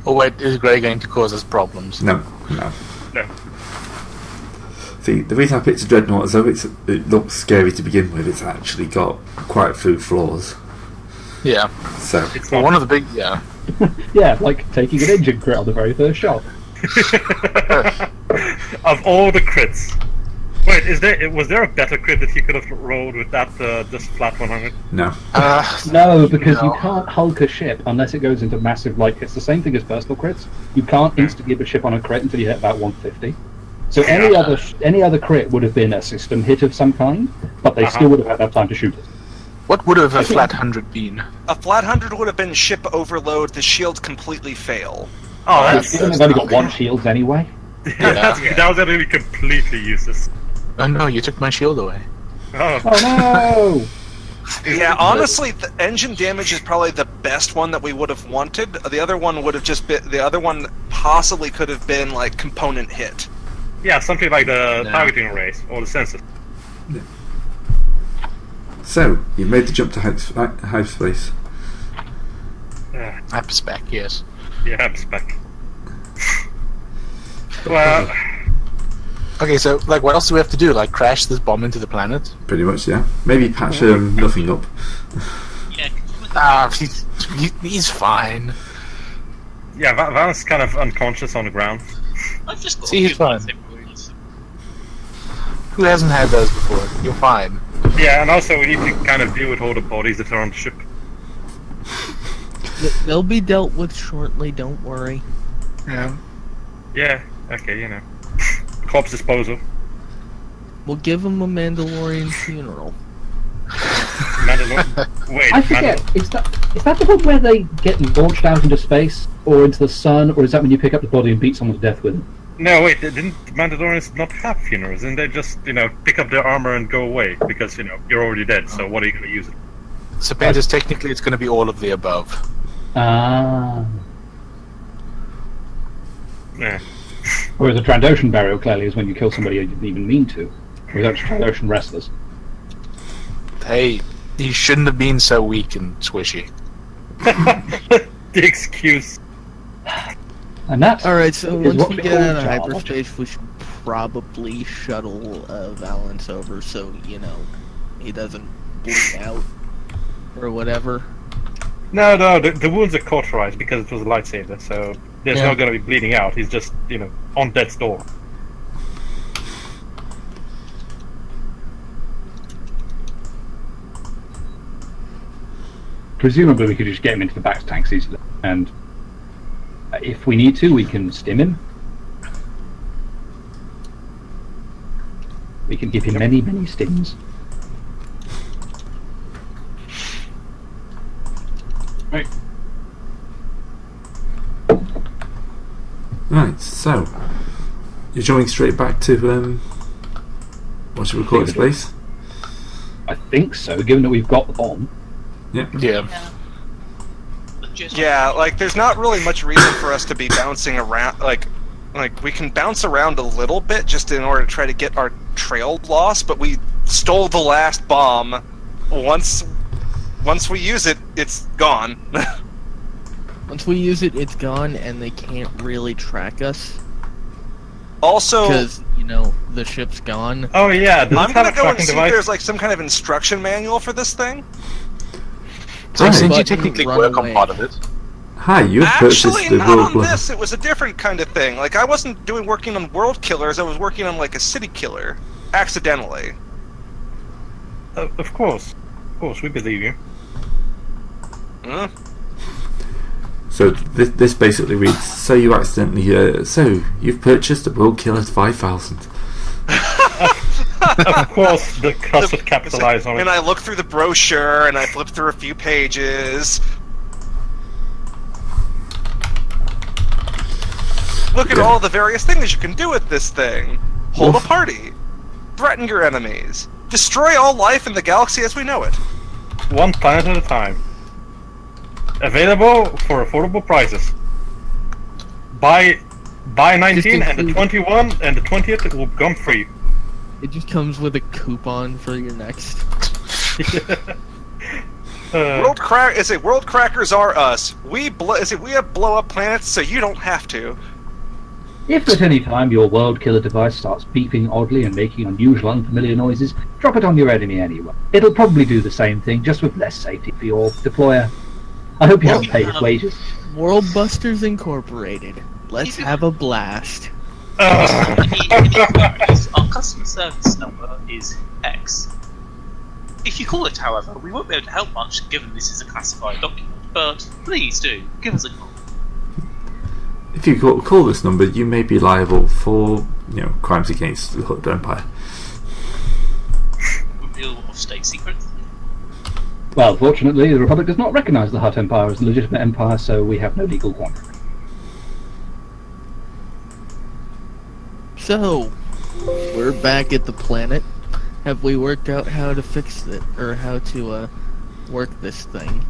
Oh wait, is Grey going to cause us problems? No. See, the reason I picked a Dreadnought is though it looks scary to begin with, it's actually got quite a few flaws. Yeah. So, Well, one of the big... Yeah. Yeah, like taking an engine crit on the very first shot. Of all the crits. Wait, was there a better crit that he could have rolled with that just flat 100? no. No, because No. you can't hulk a ship unless it goes into massive, like, it's the same thing as personal crits. You can't insta-give a ship on a crit until you hit about 150. So any other crit would have been a system hit of some kind, but they still would have had enough time to shoot it. What would have a flat 100 been? A flat 100 would have been ship overload, the shields completely fail. Oh, They've only got one shields anyway. that was going to be completely useless. Oh no, you took my shield away. Oh. Oh no! Yeah, honestly, the engine damage is probably the best one that we would have wanted. The other one would have just been... The other one possibly could have been, like, component hit. Yeah, something like the targeting arrays, or the sensors. So, you've made the jump to hyperspace. Hyperspec, yes. Yeah, spec. Well... Okay, so, like, what else do we have to do? Like, crash this bomb into the planet? Pretty much, yeah. Maybe patch nothing up. Ah, he's fine. Yeah, Van's kind of unconscious on the ground. I've just got See, he's fine. Who hasn't had those before? You're fine. Yeah, and also we need to kind of deal with all the bodies that are on the ship. They'll be dealt with shortly, don't worry. Yeah. Yeah, okay, you know. Corpse disposal. We'll give them a Mandalorian funeral. Wait, I forget, is that the one where they get launched out into space, or into the sun, or is that when you pick up the body and beat someone to death with it? No, wait, didn't Mandalorians not have funerals? Didn't they just, pick up their armor and go away? Because, you're already dead, so what are you going to use it? So, Panthers, technically it's going to be all of the above. Ah. Yeah. Whereas a Trandoshan burial clearly is when you kill somebody you didn't even mean to. Without Trandoshan wrestlers. Hey, he shouldn't have been so weak and squishy. The excuse. And that's Alright, so is once what we we get call out of charge. hyperspace, we should probably shuttle Valance over so, he doesn't bleed out. Or whatever. No, the wounds are cauterized because it was a lightsaber, so there's not going to be bleeding out. He's just, on death's door. Presumably we could just get him into the back tanks easily, and if we need to, we can stim him. We can give him many, many stings. Right. Right, so you're jumping straight back to what should we call it, space? I think so, given that we've got the bomb. Yeah. Yeah, like, there's not really much reason for us to be bouncing around, like, we can bounce around a little bit just in order to try to get our trail lost, but we stole the last bomb. Once we use it, it's gone. Once we use it, it's gone, and they can't really track us. Also... Because, the ship's gone. Oh yeah, I'm gonna go and see if there's, like, some kind of instruction manual for this thing. So since you Button, technically run work away. on part of it. Hi, you've purchased Actually, the not world on blood. this. It was a different kind of thing. Like, I wasn't working on world killers. I was working on, like, a city killer. Accidentally. Of course, we believe you. Huh? So this basically reads: so you accidentally, so you've purchased a World Killer 5000. Of course, the cost would capitalize on it. And I look through the brochure, and I flip through a few pages. Look at all the various things you can do with this thing. Hold a party. Threaten your enemies. Destroy all life in the galaxy as we know it. One planet at a time. Available for affordable prices. Buy 19 and the 21 and the 20th will come free. It just comes with a coupon for your next. World crackers are us. We have blow up planets, so you don't have to. If at any time your world killer device starts beeping oddly and making unusual, unfamiliar noises, drop it on your enemy anyway. It'll probably do the same thing, just with less safety for your deployer. I hope you haven't paid his wages. World Busters Incorporated. Let's have a blast. Our customer service number is X. If you call it, however, we won't be able to help much given this is a classified document, but please do, give us a call. If you call this number, you may be liable for, crimes against the Hutt Empire. Reveal of state secrets? Well, fortunately, the Republic does not recognise the Hutt Empire as a legitimate empire, so we have no legal quandary. So, we're back at the planet. Have we worked out how to fix it, or how to work this thing?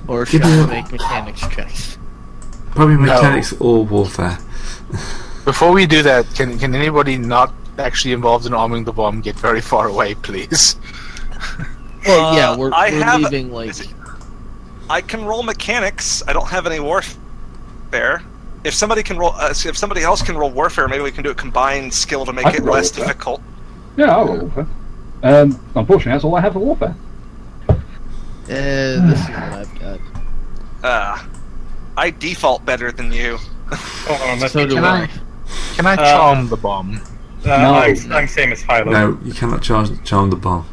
Or should I make mechanics checks? Probably mechanics or warfare. Before we do that, can anybody not actually involved in arming the bomb get very far away, please? Well, yeah, we're leaving, leaving, I can roll mechanics. I don't have any warfare. If somebody can roll, if somebody else can roll warfare, maybe we can do a combined skill to make it less difficult. Yeah, I'll roll warfare. Unfortunately, that's all I have for warfare. This is what I've got. I default better than you. So do I. Can I charm the bomb? No. I'm same as Philo. No, you cannot charm the bomb.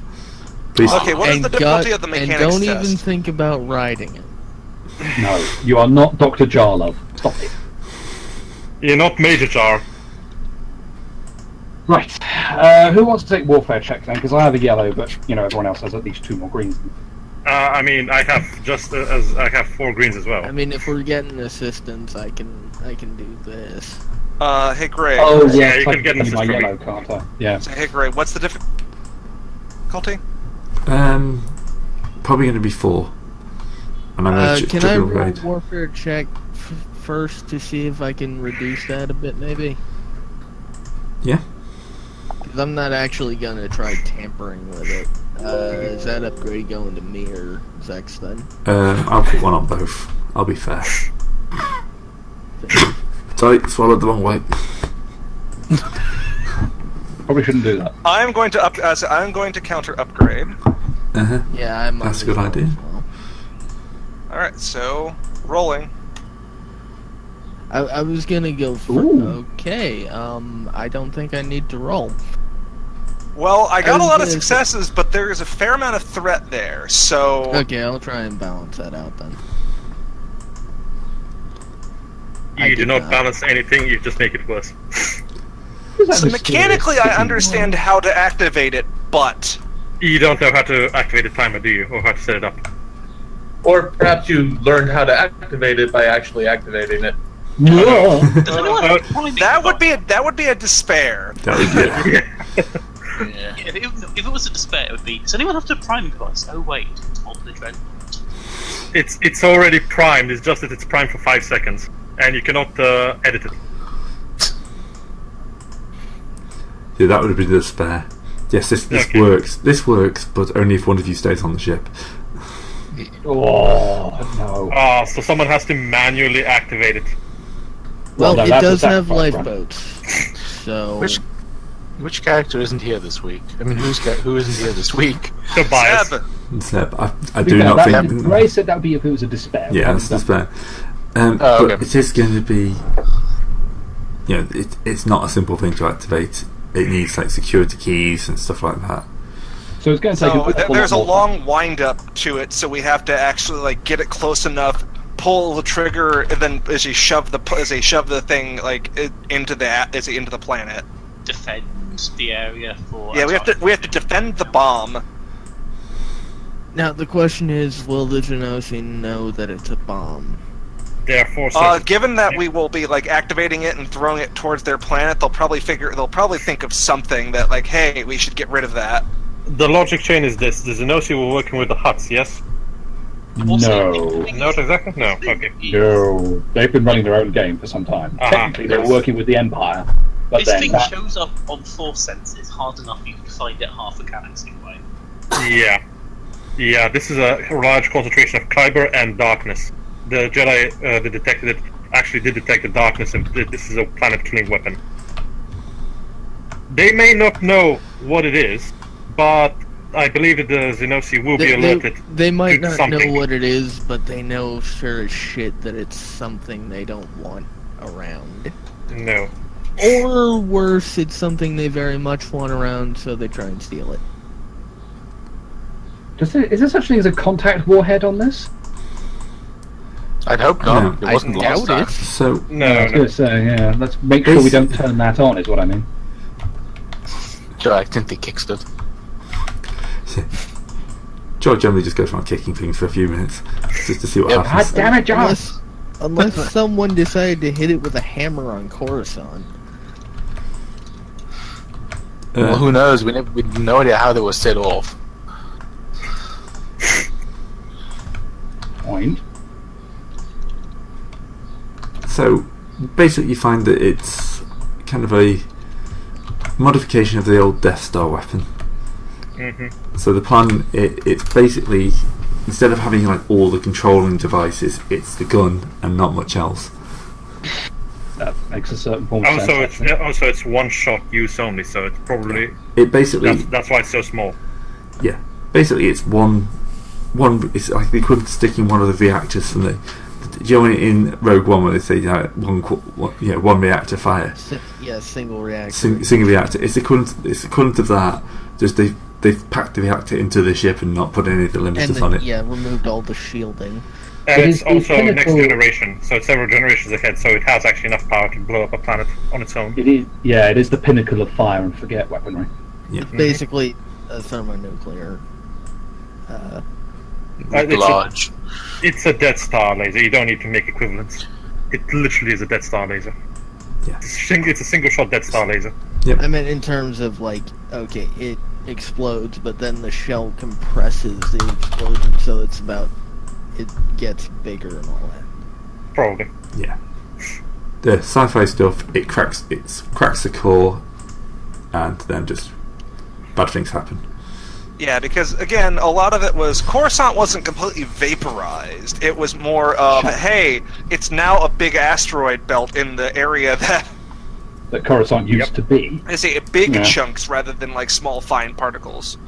Please. Okay, what is the difficulty of the mechanics And don't test? even think about riding it. No, you are not Dr. Jarlov. Stop it. You're not Major Jar. Right. Who wants to take warfare check then? Because I have a yellow, but everyone else has at least 2 more greens. I have 4 greens as well. I mean, if we're getting assistance, I can do this. Hey Greg. Oh yeah, Yeah, you I can get an my assist from me. yellow, can't I? Yeah. So, hey Greg, what's the difficulty? Probably going to be 4. And I'm going to Can I roll raid. warfare check first to see if I can reduce that a bit, maybe? Yeah. Because I'm not actually gonna try tampering with it. Is that upgrade going to me or Zex then? I'll put one on both. I'll be fair. Sorry, swallowed the wrong way. Probably shouldn't do that. I'm going to counter upgrade. Yeah, I might. That's a good idea. Well. All right, so rolling. I was gonna go for Ooh. okay. I don't think I need to roll. Well, I got a was lot of gonna successes, but there is a fair amount of threat there. So Okay, I'll try and balance that out then. I You do did not not. balance anything, you just make it worse. So mechanically, I understand how to activate it, but You don't know how to activate the timer, do you? Or how to set it up? Or perhaps you learned how to activate it by actually activating it. No. Does anyone have a priming that would device? be a despair. That would be it. Yeah, if it was a despair, it would be. Does anyone have to priming device? Oh wait, it's on the dreadnought. It's already primed, it's just that it's primed for 5 seconds. And you cannot edit it. Yeah, that would have been the spare. Yes, this Okay. works. This works, but only if one of you stays on the ship. Oh no. So someone has to manually activate it. Well, no, it that's a does have sacrifice, right? lifeboats, so Which character isn't here this week? I mean, who isn't here this week? Tobias. Seb, Seb, I do not think. Ray said that would be if it was a despair. Yeah, that's the spare. Oh, But okay. it is going to be. It's not a simple thing to activate. It needs like security keys and stuff like that. So it's going to take so a there's a lot more long wind up to it, so we have to actually get it close enough, pull the trigger, and then as they shove the thing into the planet. Defend the area for. Yeah, we have to defend the bomb. now the question is, will the Genosian know that it's a bomb? There are 4 seconds. Given that we will be activating it and throwing it towards their planet, they'll probably think of something that hey, we should get rid of that. The logic chain is this: the Xenosi were working with the Hutts, yes? No. Not exactly. No. Okay. No. They've been running their own game for some time. Technically, they were working with the Empire, but This then thing that, shows up on 4 senses hard enough you can find it half a galaxy away. Yeah. Yeah, this is a large concentration of kyber and darkness. The Jedi actually did detect the darkness, and this is a planet-killing weapon. They may not know what it is, but I believe that the Xenosi will be alerted. They might to not something. know what it is, but they know sure as shit that it's something they don't want around. No. Or worse, it's something they very much want around, so they try and steal it. Is there such thing as a contact warhead on this? I'd hope not. No. It wasn't I last doubt time. it. So I No, was no. going to say, yeah. Let's make sure we don't turn that on, is what I mean. Sure, I think they kicked it. George generally just goes around kicking things for a few minutes just to see what Yeah, happens. God damn it, Josh! Unless someone decided to hit it with a hammer on Coruscant. Well, who knows? We have no idea how they were set off. Point. So basically, you find that it's kind of a modification of the old Death Star weapon. Mm-hmm. So the plan, it's basically, instead of having like all the controlling devices, it's the gun and not much else. That makes a certain form of sense. Also, it's one-shot use only, so it's probably It basically, that's why it's so small. basically it's one. It's like the equivalent to sticking one of the reactors from the. Do you know in Rogue One where they say one reactor fire, Single reactor. single reactor? It's equivalent of that. Just they've packed the reactor into the ship and not put any of the And limiters on it. removed all the shielding. And It it's is the also next pinnacle- generation, so it's several generations ahead, so it has actually enough power to blow up a planet on its own. It is, yeah, it is the pinnacle of fire and forget weaponry. It's basically a thermonuclear. Large. It's a Death Star laser. You don't need to make equivalents. It literally is a Death Star laser. Yeah. It's a single-shot Death Star laser. I mean, in terms of like, okay, it explodes, but then the shell compresses the explosion, so it gets bigger and all that. Probably. Yeah. The sci-fi stuff, it cracks the core, and then just bad things happen. Yeah, because again, a lot of it was Coruscant wasn't completely vaporized. It was more of, hey, it's now a big asteroid belt in the area that Coruscant used to be. I say big Yeah. chunks rather than like small fine particles.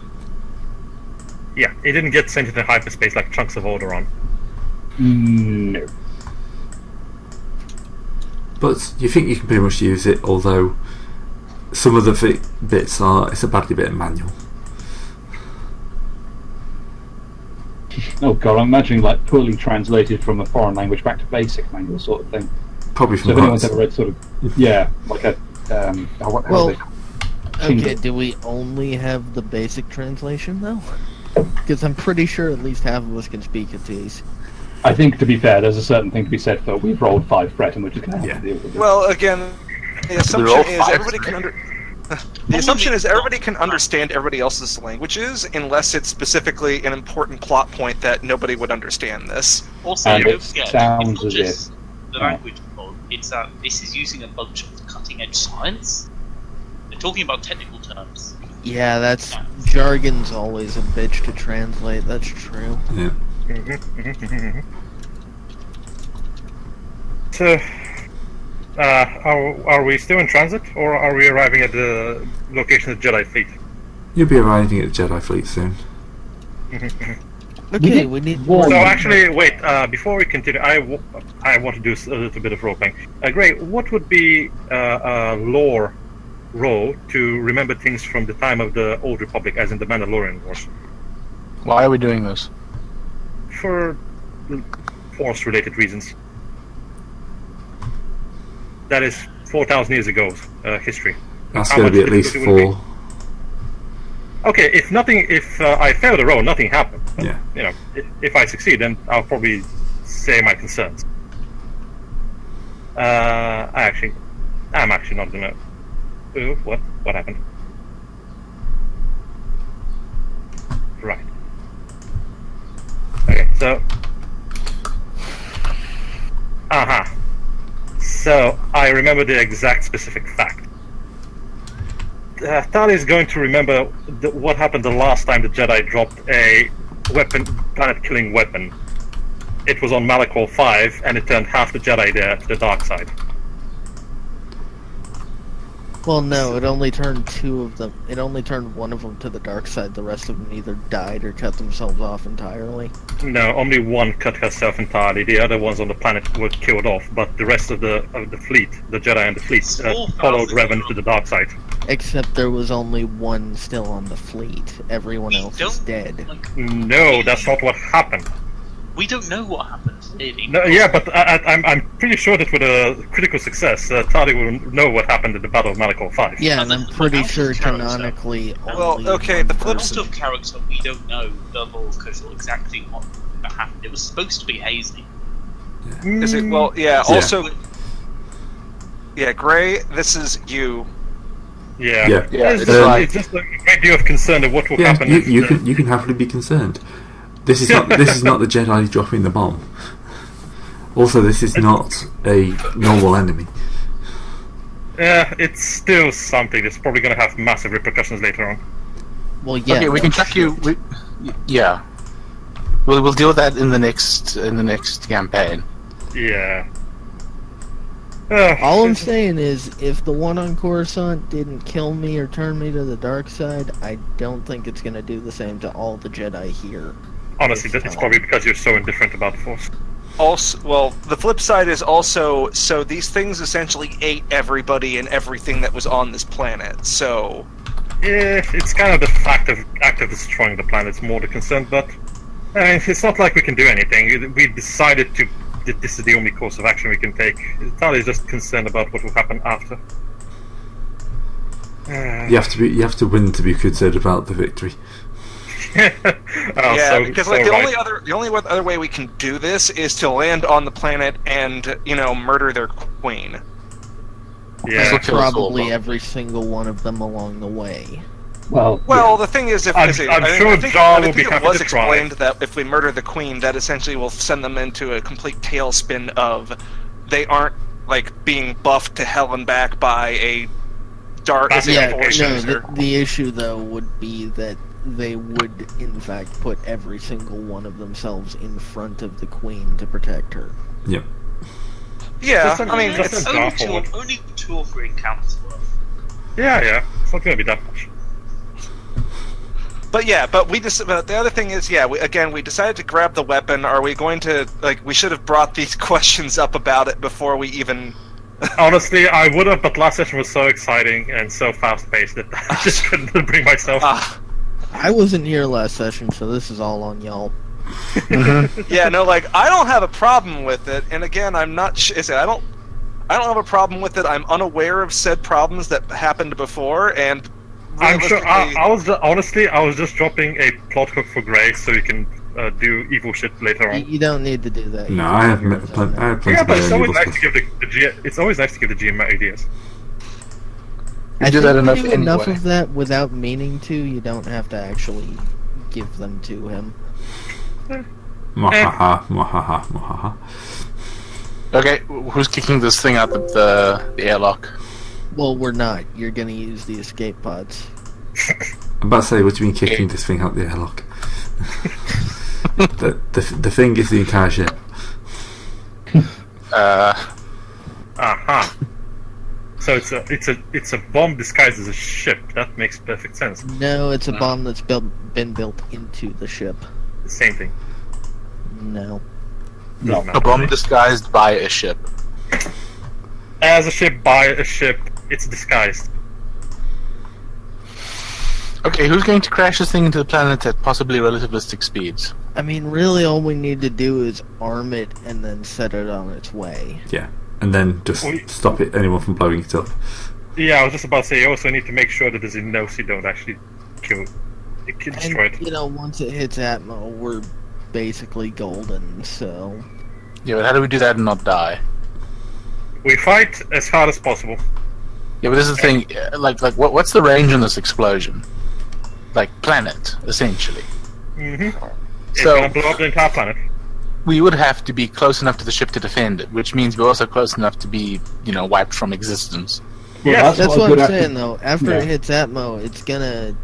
Yeah, it didn't get sent into hyperspace like chunks of Alderaan. No. But you think you can pretty much use it, although some of the bits it's a badly written manual. Oh god, I'm imagining like poorly translated from a foreign language back to basic manual sort of thing. Probably So from if anyone's Hunt's. ever read sort of, yeah, like a, Well, okay, Kindle. do we only have the basic translation though? Because I'm pretty sure at least half of us can speak it these. I think, to be fair, there's a certain thing to be said for we've rolled 5 threat and we're just going to have to deal with it. Well, again, the assumption all is five everybody can the assumption is everybody can understand everybody else's languages unless it's specifically an important plot point that nobody would understand this. Also, And don't it forget, sounds it's not as just the Oh. language involved, it's that this is using a bunch of cutting-edge science. They're talking about technical terms. Yeah, that's jargon's always a bitch to translate. That's true. Yeah. So, are we still in transit, or are we arriving at the location of the Jedi fleet? You'll be arriving at the Jedi fleet soon. Okay, we need warn So you. actually, wait. Before we continue, I want to do a little bit of role playing. Gray, what would be a lore role to remember things from the time of the Old Republic, as in the Mandalorian Wars, Why are we doing this? for Force-related reasons? That is 4,000 years ago history. That's How going to much be at least difficulty would it 4. Okay, if I fail the roll, nothing happened. But, Yeah. You know, if I succeed, then I'll probably say my concerns. I'm actually not gonna. What happened? Right. Okay, so. So I remember the exact specific fact. Tali is going to remember what happened the last time the Jedi dropped a planet-killing weapon. It was on Malachor 5, and it turned half the Jedi there to the dark side. Well, no, it only turned two of them. It only turned one of them to the dark side. The rest of them either died or cut themselves off entirely. No, only one cut herself entirely. The other ones on the planet were killed off, but the rest of the fleet, the Jedi and the fleet, followed Revan to the dark side. Except there was only one still on the fleet. Everyone else is dead. No, that's not what happened. We don't know what happened, really. No, yeah, but I'm pretty sure that with a critical success, Tali will know what happened at the Battle of Malachor 5. Yeah, and I'm pretty sure canonically only okay, the flip Out of character, we don't know the lore code or exactly what happened. It was supposed to be hazy. Is it? Well, yeah. Also, yeah, Gray. This is you. Yeah. It's It's just a great deal of concern of what will happen. You can happily be concerned. This is not the Jedi dropping the bomb. Also, this is not a normal enemy. Yeah, it's still something that's probably going to have massive repercussions later on. Well, yeah. Okay, we can track you. Yeah, we'll deal with that in the next campaign. Yeah. All I'm saying is, if the one on Coruscant didn't kill me or turn me to the dark side, I don't think it's going to do the same to all the Jedi here. Honestly, it's probably because you're so indifferent about the Force. Also, well, the flip side is also so these things essentially ate everybody and everything that was on this planet. So, Yeah, it's kind of the fact of destroying the planet is more the concern, but I mean, it's not like we can do anything. We decided that this is the only course of action we can take. Tali is just concerned about what will happen after. You have to win to be concerned about the victory. Because like the only other way we can do this is to land on the planet and murder their queen. Yeah, probably every single one of them along the way. Well, the thing is, I'm sure Jar will be happy it was to try. explained that if we murder the queen, that essentially will send them into a complete tailspin of they aren't like being buffed to hell and back by a dark. The issue though would be that they would in fact put every single one of themselves in front of the queen to protect her. Yep. Yeah, It's only two or three encounters worth. Yeah, it's not going to be that much. But the other thing is, we decided to grab the weapon. Are we going to, we should have brought these questions up about it before we even... Honestly, I would have, but last session was so exciting and so fast-paced that I just couldn't bring myself. I wasn't here last session, so this is all on y'all. Yeah, no, I don't have a problem with it, and again, I'm not... I don't have a problem with it. I'm unaware of said problems that happened before, and... I'm sure. I was just dropping a plot hook for Gray so you can do evil shit later on. You don't need to do that. No, I have plenty. Yeah, but it's always nice to give the GM ideas. I do that enough anyway. Enough anyway. of that without meaning to. You don't have to actually give them to him. Mwahaha. Okay, who's kicking this thing out the airlock? Well, we're not. You're gonna use the escape pods. I'm about to say, what do you mean kicking this thing out the airlock? the thing is the entire ship. So it's a bomb disguised as a ship. That makes perfect sense. No, it's a bomb that's been built into the ship. The same thing. No. A bomb disguised by a ship. As a ship by a ship, it's disguised. Okay, who's going to crash this thing into the planet at possibly relativistic speeds? I mean, really, all we need to do is arm it and then set it on its way. Yeah, and then just stop anyone from blowing it up. Yeah, I was just about to say, you also need to make sure that the Xenosi don't actually destroy it. Once it hits Atmo, we're basically golden, so... Yeah, but how do we do that and not die? We fight as hard as possible. Yeah, but this is the thing, what's the range on this explosion? Planet, essentially. Mm-hmm. It's So, gonna blow up the entire planet. we would have to be close enough to the ship to defend it, which means we're also close enough to be, wiped from existence. Well, Yes, That's a what good I'm saying, though. After Yeah. it hits Atmo, it's gonna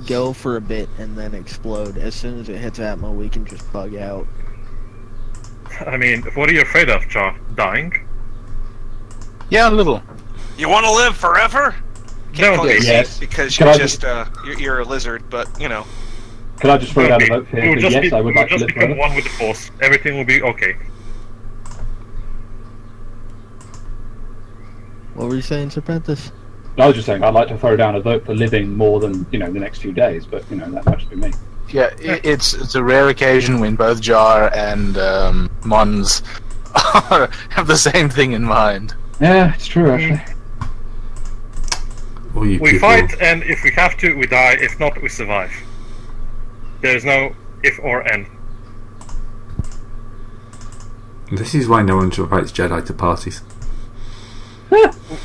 go for a bit and then explode. As soon as it hits Atmo, we can just bug out. I mean, what are you afraid of, Jar? Dying? Yeah, a little. You want to live forever? No, Call you yes. because Can you're I just you're a lizard, but you know. Could I just throw down a vote we here? will Yes, just, I would like to just live become forever. one with the Force. Everything will be okay. What were you saying, Serpentis? I was just saying I'd like to throw down a vote for living more than the next few days, but that might just be me. Yeah, it's a rare occasion when both Jar and Mons have the same thing in mind. Yeah, it's true actually. Or you We people, fight, and if we have to, we die. If not, we survive. There's no if or and. This is why no one invites Jedi to parties.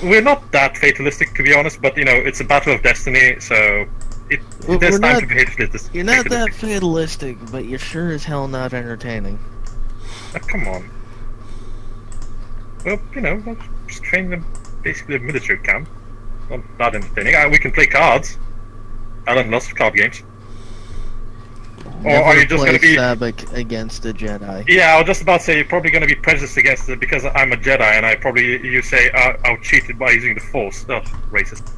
We're not that fatalistic, to be honest, but it's a battle of destiny, so Well, there's we're time not- to be fatalistic. You're not that fatalistic, but you're sure as hell not entertaining. Come on. Well, I'm just training them basically a military camp. Not that entertaining. We can play cards. I learned lots of card games. Or are you just play going to be... Sabak against a Jedi? Yeah, I was just about to say you're probably going to be prejudiced against it because I'm a Jedi, and you say I cheated by using the Force. Ugh, racist.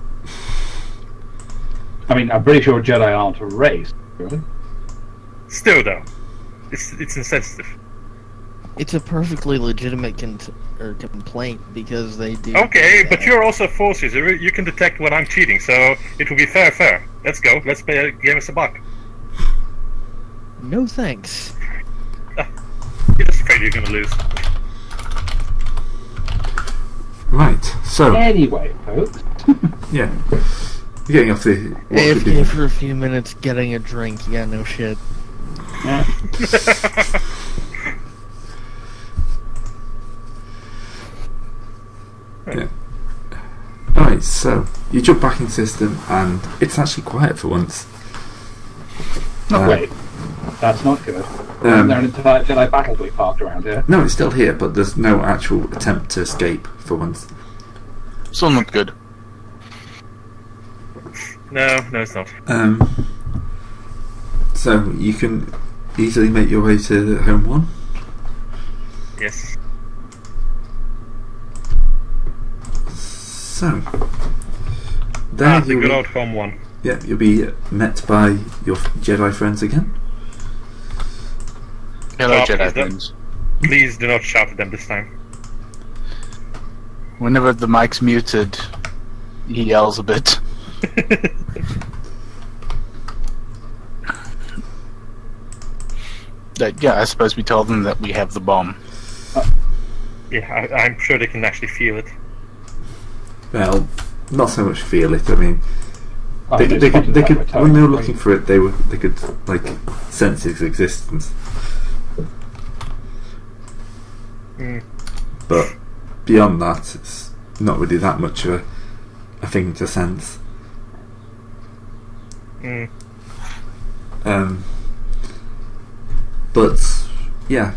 I mean, I'm pretty sure Jedi aren't a race, really. Still, though, it's insensitive. It's a perfectly legitimate complaint because they do. Okay, that. but you're also a Force user. You can detect when I'm cheating, so it will be fair. Let's go. Let's play a game of Sabak. No thanks. You're just afraid you're going to lose. Right, so, Anyway, folks. yeah. You're getting off the... what should be- AFK for a few minutes, getting a drink. Yeah, no shit. Yeah. Yeah. Alright, so, you jump back in system, and it's actually quiet for once. No, wait. That's not good. Um, There an entire Jedi battle fleet parked around here. No, it's still here, but there's no actual attempt to escape for once. Still not good. No, it's not. So, you can easily make your way to Home 1. Yes. So, there The good old home one. yeah, you'll be met by your Jedi friends again. Hello, Oh, Jedi please don't. friends. Please do not shout at them this time. Whenever the mic's muted, he yells a bit. Yeah, I suppose we told them that we have the bomb. Yeah, I'm sure they can actually feel it. Well, not so much feel it. I mean, I they think could, it's they fucking could like when they were my looking for it, they could like sense its existence. Mm. But beyond that, it's not really that much of a thing to sense. Mm. But yeah,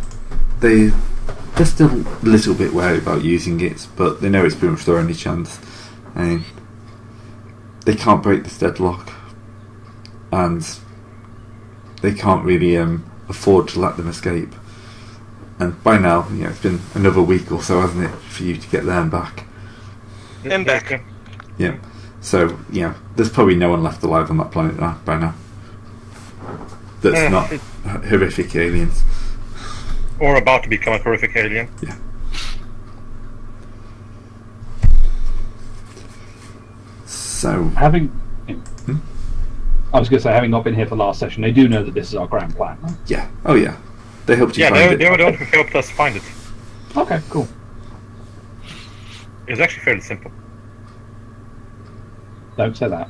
they're still a little bit wary about using it, but they know it's pretty much their only chance. And they can't break this deadlock, and they can't really afford to let them escape. And by now, it's been another week or so, hasn't it, for you to get there and back? And back. Yeah. So, there's probably no one left alive on that planet by now. That's not horrific aliens. Or about to become a horrific alien. Yeah. So, Having, I was going to say, having not been here for the last session, they do know that this is our grand plan. Right? yeah. Oh, yeah. They helped you Yeah, find they it. were the one who helped us find it. Okay, cool. It was actually fairly simple. Don't say that.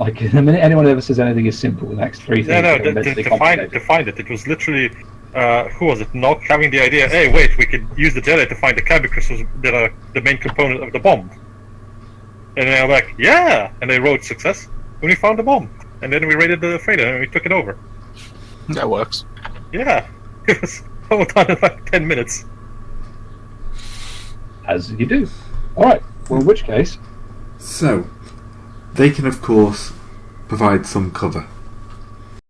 Like, the minute anyone ever says anything is simple, the next three things No, are to immensely find complicated. it was literally, who was it? Nock having the idea, hey, wait, we could use the Jedi to find the kyber crystals that are the main component of the bomb. And they're like, yeah! And they wrote success when we found the bomb. And then we raided the freighter and we took it over. That works. Yeah, it was all done in like 10 minutes. As you do. Alright, well, in which case, So, they can, of course, provide some cover.